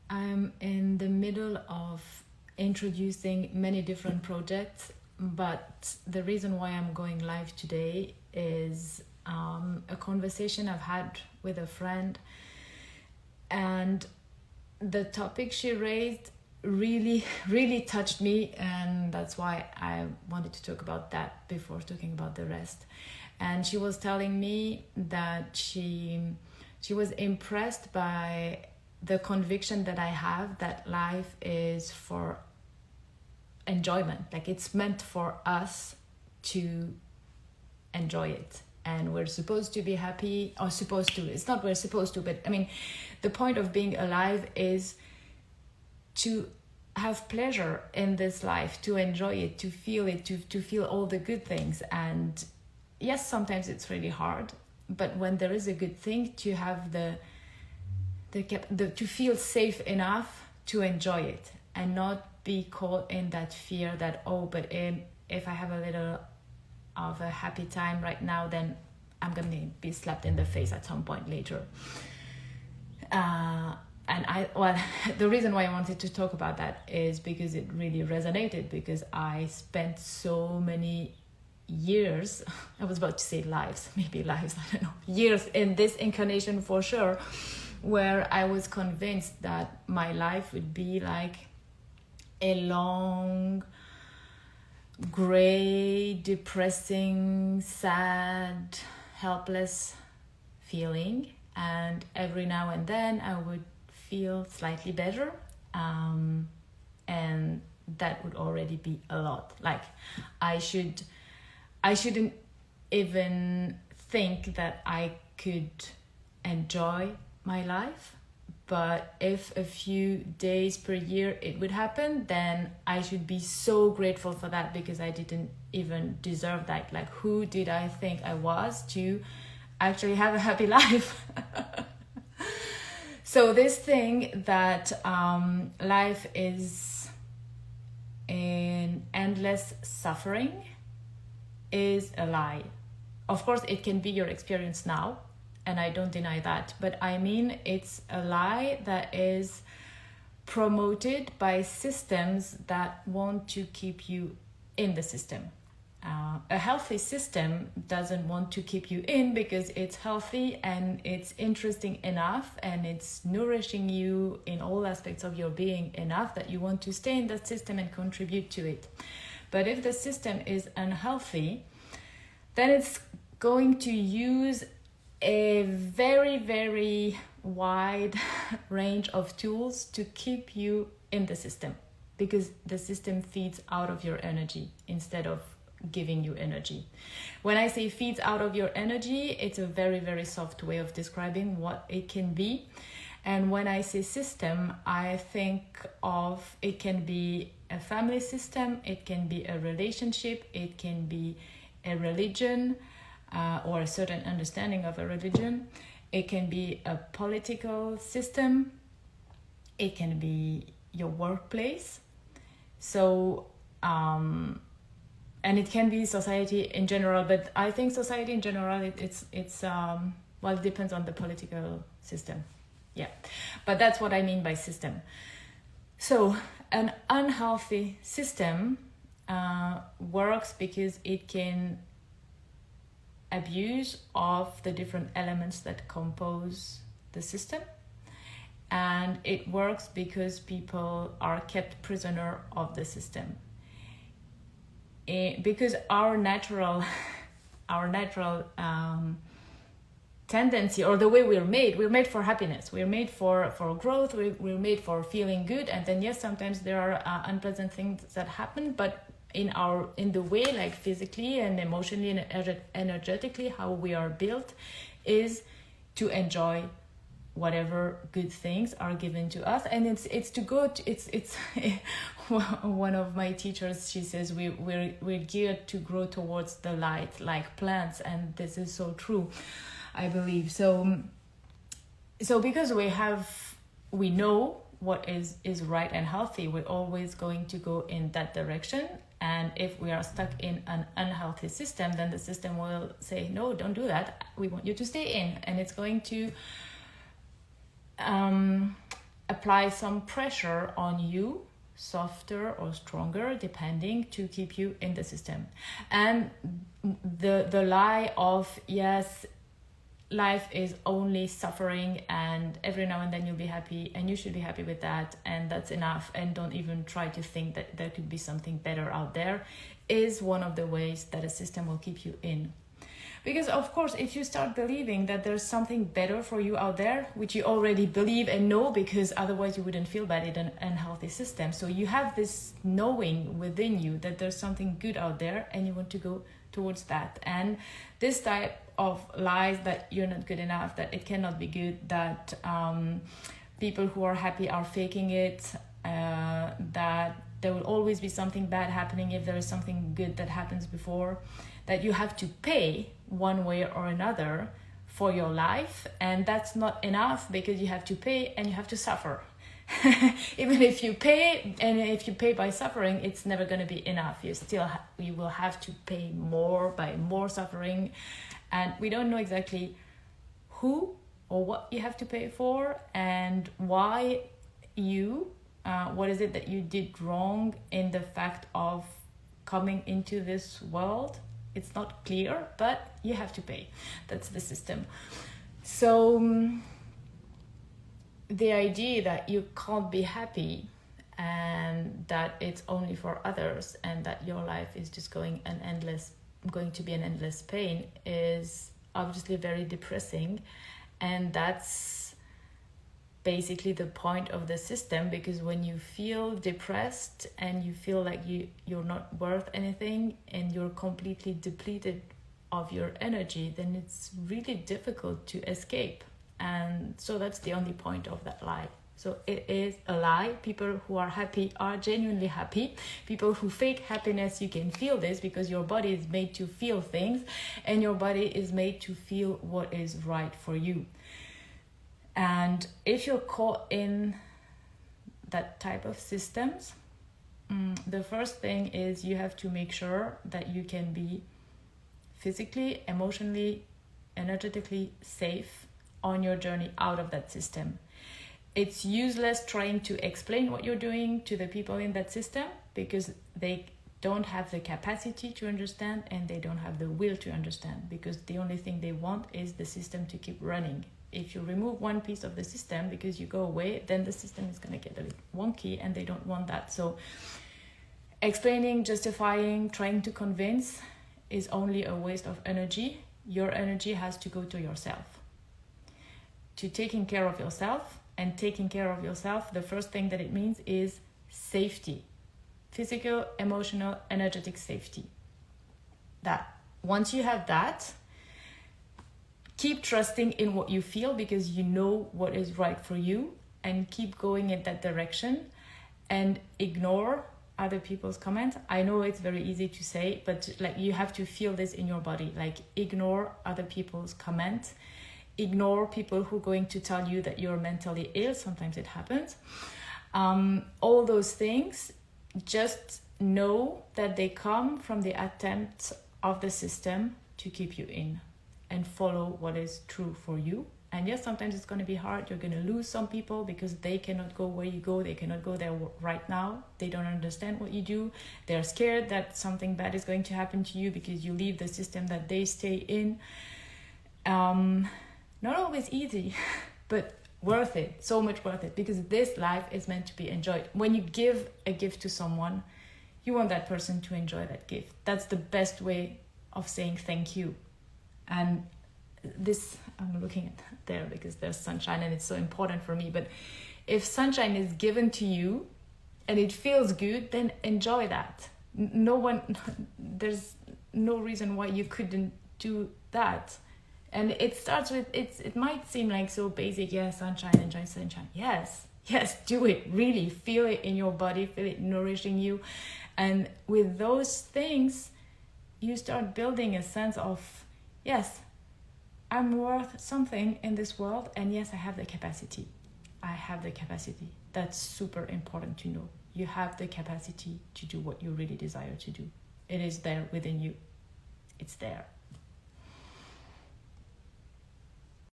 I'm in the middle of introducing many different projects, but the reason why I'm going live today is a conversation I've had with a friend, and the topic she raised really, really touched me, and that's why I wanted to talk about that before talking about the rest. And she was telling me that she was impressed by the conviction that I have that life is for enjoyment. Like, it's meant for us to enjoy it, and we're supposed to be happy, or supposed to, it's not we're supposed to, but I mean, the point of being alive is to have pleasure in this life, to enjoy it, to feel it, to feel all the good things. And yes, sometimes it's really hard, but when there is a good thing, to have the to feel safe enough to enjoy it, and not be caught in that fear that, oh, but if I have a little of a happy time right now, then I'm going to be slapped in the face at some point later. The reason why I wanted to talk about that is because it really resonated, because I spent so many years, I was about to say lives, maybe lives, I don't know, years in this incarnation for sure, where I was convinced that my life would be like a long, gray, depressing, sad, helpless feeling, and every now and then I would feel slightly better, and that would already be a lot. Like, I shouldn't even think that I could enjoy my life, but if a few days per year it would happen, then I should be so grateful for that, because I didn't even deserve that. Like, who did I think I was to actually have a happy life? So this thing that life is an endless suffering is a lie. Of course, it can be your experience now, and I don't deny that, but I mean, it's a lie that is promoted by systems that want to keep you in the system. A healthy system doesn't want to keep you in, because it's healthy and it's interesting enough and it's nourishing you in all aspects of your being enough that you want to stay in that system and contribute to it. But if the system is unhealthy, then it's going to use a very, very wide range of tools to keep you in the system, because the system feeds out of your energy instead of giving you energy. When I say feeds out of your energy, it's a very, very soft way of describing what it can be. And when I say system, I think of, it can be a family system, it can be a relationship, it can be a religion, or a certain understanding of a religion. It can be a political system. It can be your workplace. So, and it can be society in general, but I think society in general, it depends on the political system. Yeah, but that's what I mean by system. So an unhealthy system works because it can abuse of the different elements that compose the system, and it works because people are kept prisoner of the system. Because our natural tendency, or the way we're made for happiness, we're made for growth, we're made for feeling good. And then yes, sometimes there are unpleasant things that happen, but in the way, like physically and emotionally and energetically, how we are built is to enjoy whatever good things are given to us. And it's to go to, it's one of my teachers, she says we're geared to grow towards the light like plants, and this is so true, I believe. So because we know what is right and healthy, we're always going to go in that direction. And if we are stuck in an unhealthy system, then the system will say, no, don't do that, we want you to stay in. And it's going to apply some pressure on you, softer or stronger, depending, to keep you in the system. And the lie of, yes, life is only suffering and every now and then you'll be happy and you should be happy with that and that's enough, and don't even try to think that there could be something better out there, is one of the ways that a system will keep you in. Because of course, if you start believing that there's something better for you out there, which you already believe and know, because otherwise you wouldn't feel bad in an unhealthy system. So you have this knowing within you that there's something good out there and you want to go towards that. And this type of lies, that you're not good enough, that it cannot be good, that people who are happy are faking it, that there will always be something bad happening if there is something good that happens before, that you have to pay one way or another for your life, and that's not enough because you have to pay and you have to suffer. Even if you pay, and if you pay by suffering, it's never going to be enough. You will have to pay more by more suffering, and we don't know exactly who or what you have to pay for and why what is it that you did wrong in the fact of coming into this world. It's not clear, but you have to pay. That's the system. So the idea that you can't be happy and that it's only for others and that your life is just going to be an endless pain is obviously very depressing. And that's basically the point of the system, because when you feel depressed and you feel like you're not worth anything and you're completely depleted of your energy, then it's really difficult to escape. And so that's the only point of that lie. So it is a lie. People who are happy are genuinely happy. People who fake happiness, you can feel this because your body is made to feel things and your body is made to feel what is right for you. And if you're caught in that type of systems, the first thing is you have to make sure that you can be physically, emotionally, energetically safe on your journey out of that system. It's useless trying to explain what you're doing to the people in that system because they don't have the capacity to understand and they don't have the will to understand, because the only thing they want is the system to keep running. If you remove one piece of the system because you go away, then the system is going to get a little wonky and they don't want that. So explaining, justifying, trying to convince is only a waste of energy. Your energy has to go to yourself, to taking care of yourself. And taking care of yourself, the first thing that it means is safety. Physical, emotional, energetic safety. That once you have that, keep trusting in what you feel because you know what is right for you, and keep going in that direction and ignore other people's comments. I know it's very easy to say, but like you have to feel this in your body. Like ignore other people's comments. Ignore people who are going to tell you that you're mentally ill. Sometimes it happens. All those things, just know that they come from the attempt of the system to keep you in, and follow what is true for you. And yes, sometimes it's going to be hard. You're going to lose some people because they cannot go where you go. They cannot go there right now. They don't understand what you do. They're scared that something bad is going to happen to you because you leave the system that they stay in. Not always easy, but worth it. So much worth it, because this life is meant to be enjoyed. When you give a gift to someone, you want that person to enjoy that gift. That's the best way of saying thank you. And this, I'm looking at there because there's sunshine and it's so important for me. But if sunshine is given to you and it feels good, then enjoy that. There's no reason why you couldn't do that. And it starts with, it might seem like so basic, sunshine, enjoy sunshine. Yes, do it. Really feel it in your body, feel it nourishing you. And with those things, you start building a sense of, yes, I'm worth something in this world. And yes, I have the capacity. That's super important to know. You have the capacity to do what you really desire to do. It is there within you. It's there.